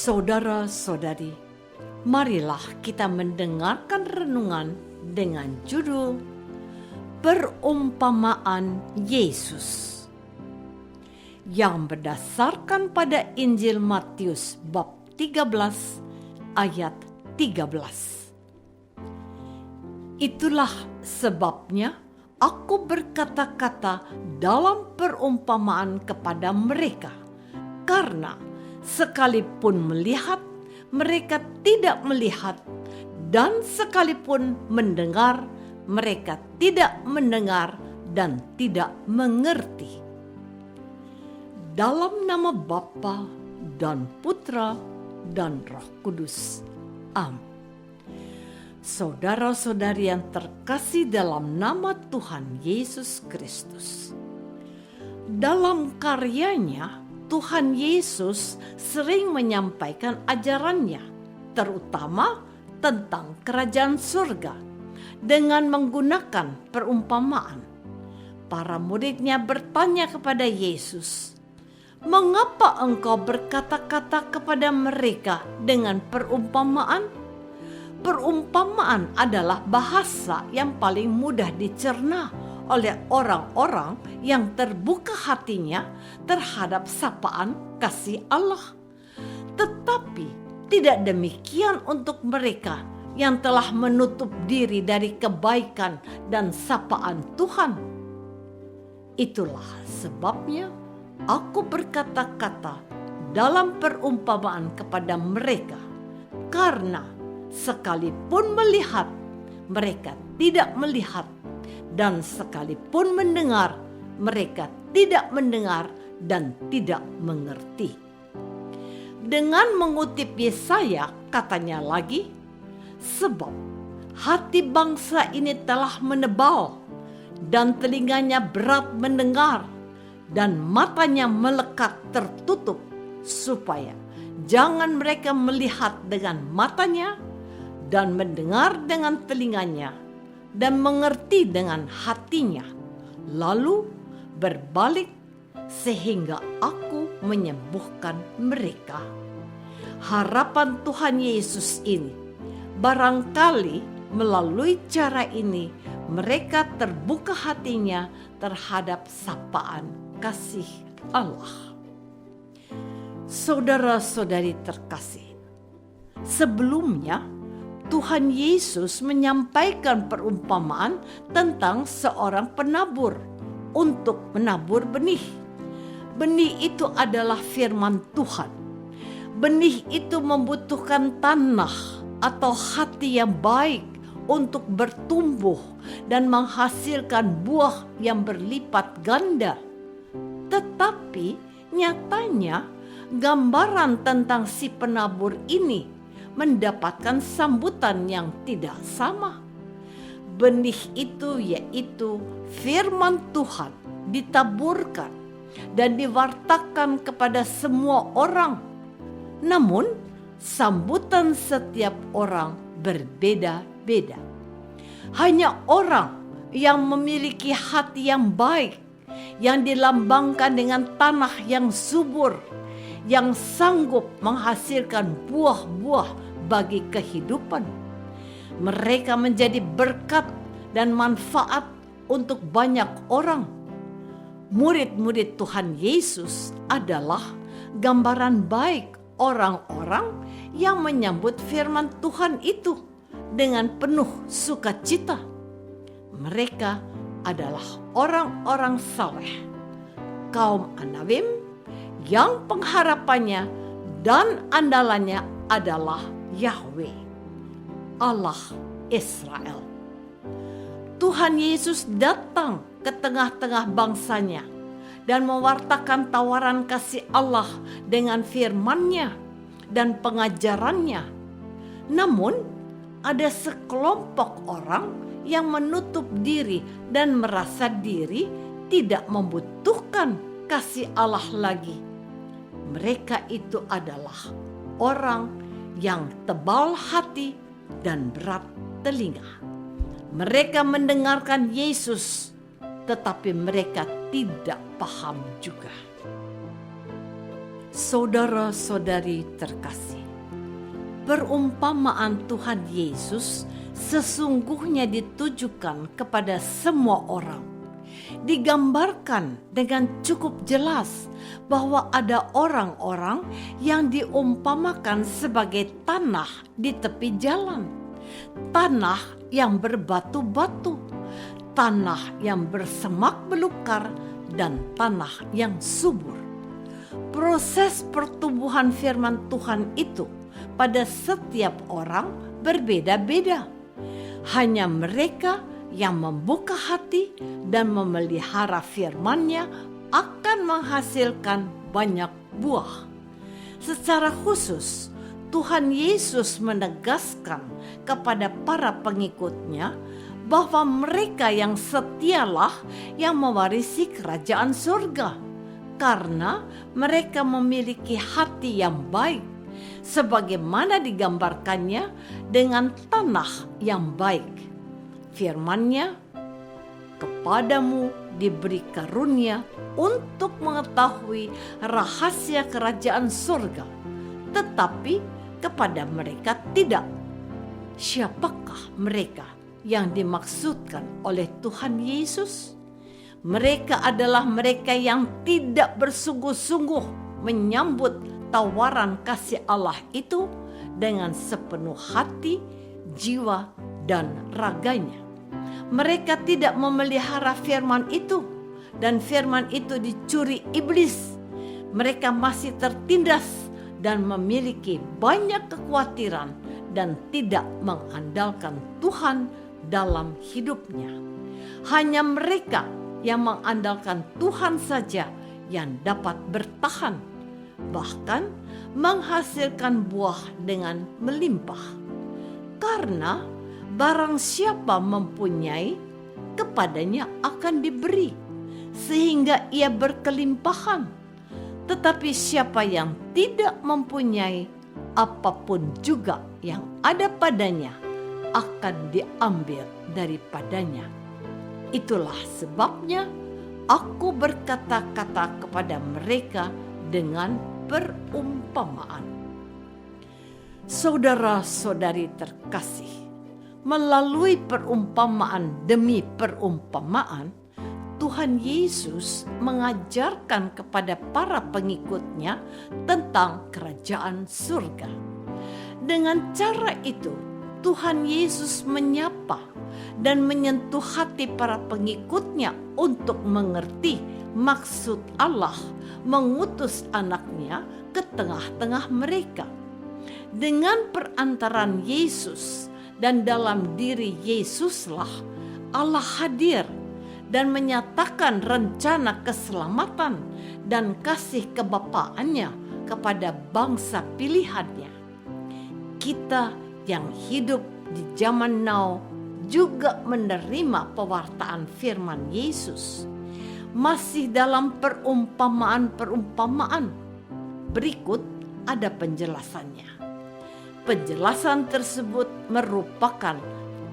Saudara-saudari, marilah kita mendengarkan renungan dengan judul Perumpamaan Yesus yang berdasarkan pada Injil Matius bab 13 ayat 13. Itulah sebabnya aku berkata-kata dalam perumpamaan kepada mereka, karena sekalipun melihat, mereka tidak melihat, dan sekalipun mendengar, mereka tidak mendengar dan tidak mengerti. Dalam nama Bapa dan Putra dan Roh Kudus. Amin. Saudara-saudari yang terkasih dalam nama Tuhan Yesus Kristus. Dalam karyanya, Tuhan Yesus sering menyampaikan ajarannya, terutama tentang kerajaan surga, dengan menggunakan perumpamaan. Para muridnya bertanya kepada Yesus, "Mengapa engkau berkata-kata kepada mereka dengan perumpamaan?" Perumpamaan adalah bahasa yang paling mudah dicerna oleh orang-orang yang terbuka hatinya terhadap sapaan kasih Allah. Tetapi tidak demikian untuk mereka yang telah menutup diri dari kebaikan dan sapaan Tuhan. Itulah sebabnya aku berkata-kata dalam perumpamaan kepada mereka, karena sekalipun melihat, mereka tidak melihat, dan sekalipun mendengar, mereka tidak mendengar dan tidak mengerti. Dengan mengutip Yesaya, katanya lagi, "Sebab hati bangsa ini telah menebal, dan telinganya berat mendengar, dan matanya melekat tertutup, supaya jangan mereka melihat dengan matanya, dan mendengar dengan telinganya, dan mengerti dengan hatinya, lalu berbalik sehingga aku menyembuhkan mereka." Harapan Tuhan Yesus ini, barangkali melalui cara ini mereka terbuka hatinya terhadap sapaan kasih Allah. Saudara-saudari terkasih, sebelumnya Tuhan Yesus menyampaikan perumpamaan tentang seorang penabur untuk menabur benih. Benih itu adalah firman Tuhan. Benih itu membutuhkan tanah atau hati yang baik untuk bertumbuh dan menghasilkan buah yang berlipat ganda. Tetapi nyatanya gambaran tentang si penabur ini mendapatkan sambutan yang tidak sama. Benih itu yaitu firman Tuhan ditaburkan dan diwartakan kepada semua orang. Namun sambutan setiap orang berbeda-beda. Hanya orang yang memiliki hati yang baik, yang dilambangkan dengan tanah yang subur, yang sanggup menghasilkan buah-buah bagi kehidupan. Mereka menjadi berkat dan manfaat untuk banyak orang. Murid-murid Tuhan Yesus adalah gambaran baik orang-orang yang menyambut firman Tuhan itu dengan penuh sukacita. Mereka adalah orang-orang saleh, kaum Anawim, yang pengharapannya dan andalannya adalah Yahweh, Allah Israel. Tuhan Yesus datang ke tengah-tengah bangsanya dan mewartakan tawaran kasih Allah dengan firman-Nya dan pengajarannya. Namun, ada sekelompok orang yang menutup diri dan merasa diri tidak membutuhkan kasih Allah lagi. Mereka itu adalah orang yang tebal hati dan berat telinga. Mereka mendengarkan Yesus, tetapi mereka tidak paham juga. Saudara-saudari terkasih, perumpamaan Tuhan Yesus sesungguhnya ditujukan kepada semua orang. Digambarkan dengan cukup jelas bahwa ada orang-orang yang diumpamakan sebagai tanah di tepi jalan, tanah yang berbatu-batu, tanah yang bersemak belukar, dan tanah yang subur. Proses pertumbuhan firman Tuhan itu pada setiap orang berbeda-beda. Hanya mereka yang membuka hati dan memelihara firman-Nya akan menghasilkan banyak buah. Secara khusus, Tuhan Yesus menegaskan kepada para pengikut-Nya bahwa mereka yang setialah yang mewarisi kerajaan surga, karena mereka memiliki hati yang baik, sebagaimana digambarkannya dengan tanah yang baik. Firman-Nya, kepadamu diberi karunia untuk mengetahui rahasia kerajaan surga, tetapi kepada mereka tidak. Siapakah mereka yang dimaksudkan oleh Tuhan Yesus? Mereka adalah mereka yang tidak bersungguh-sungguh menyambut tawaran kasih Allah itu dengan sepenuh hati, jiwa, dan raganya. Mereka tidak memelihara firman itu, dan firman itu dicuri iblis. Mereka masih tertindas dan memiliki banyak kekhawatiran dan tidak mengandalkan Tuhan dalam hidupnya. Hanya mereka yang mengandalkan Tuhan saja yang dapat bertahan, bahkan menghasilkan buah dengan melimpah. Karena barang siapa mempunyai, kepadanya akan diberi, sehingga ia berkelimpahan. Tetapi siapa yang tidak mempunyai, apapun juga yang ada padanya akan diambil daripadanya. Itulah sebabnya aku berkata-kata kepada mereka dengan perumpamaan. Saudara-saudari terkasih, melalui perumpamaan demi perumpamaan, Tuhan Yesus mengajarkan kepada para pengikut-Nya tentang kerajaan surga. Dengan cara itu, Tuhan Yesus menyapa dan menyentuh hati para pengikut-Nya untuk mengerti maksud Allah mengutus anak-Nya ke tengah-tengah mereka. Dengan perantaran Yesus dan dalam diri Yesuslah Allah hadir dan menyatakan rencana keselamatan dan kasih kebapaannya kepada bangsa pilihannya. Kita yang hidup di zaman now juga menerima pewartaan firman Yesus. Masih dalam perumpamaan-perumpamaan. Berikut ada penjelasannya. Penjelasan tersebut merupakan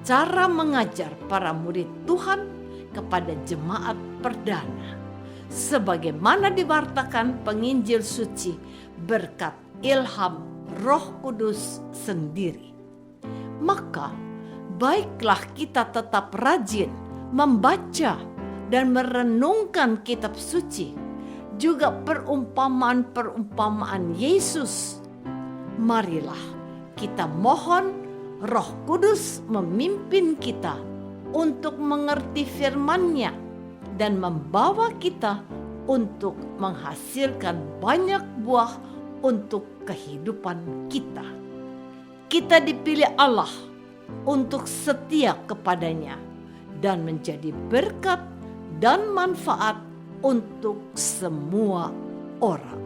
cara mengajar para murid Tuhan kepada jemaat perdana, sebagaimana diwartakan penginjil suci berkat ilham Roh Kudus sendiri. Maka baiklah kita tetap rajin membaca dan merenungkan kitab suci, juga perumpamaan-perumpamaan Yesus. Marilah kita mohon Roh Kudus memimpin kita untuk mengerti firman-Nya dan membawa kita untuk menghasilkan banyak buah untuk kehidupan kita. Kita dipilih Allah untuk setia kepadanya dan menjadi berkat dan manfaat untuk semua orang.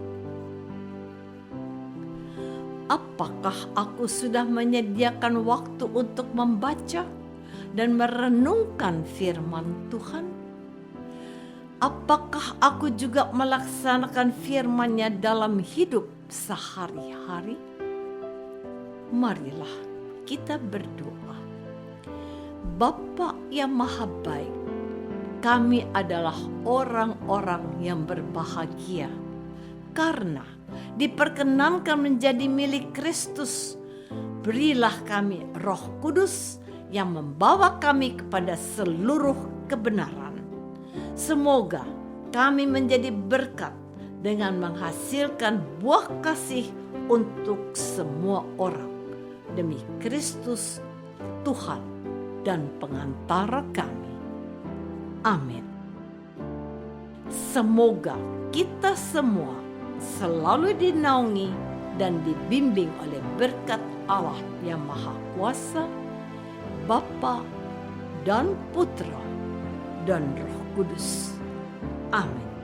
Apakah aku sudah menyediakan waktu untuk membaca dan merenungkan firman Tuhan? Apakah aku juga melaksanakan firman-Nya dalam hidup sehari-hari? Marilah kita berdoa. Bapa yang Maha Baik, kami adalah orang-orang yang berbahagia karena diperkenankan menjadi milik Kristus. Berilah kami Roh Kudus yang membawa kami kepada seluruh kebenaran. Semoga kami menjadi berkat dengan menghasilkan buah kasih untuk semua orang. Demi Kristus, Tuhan dan pengantara kami. Amin. Semoga kita semua selalu dinaungi dan dibimbing oleh berkat Allah yang Maha Kuasa, Bapa dan Putra dan Roh Kudus. Amin.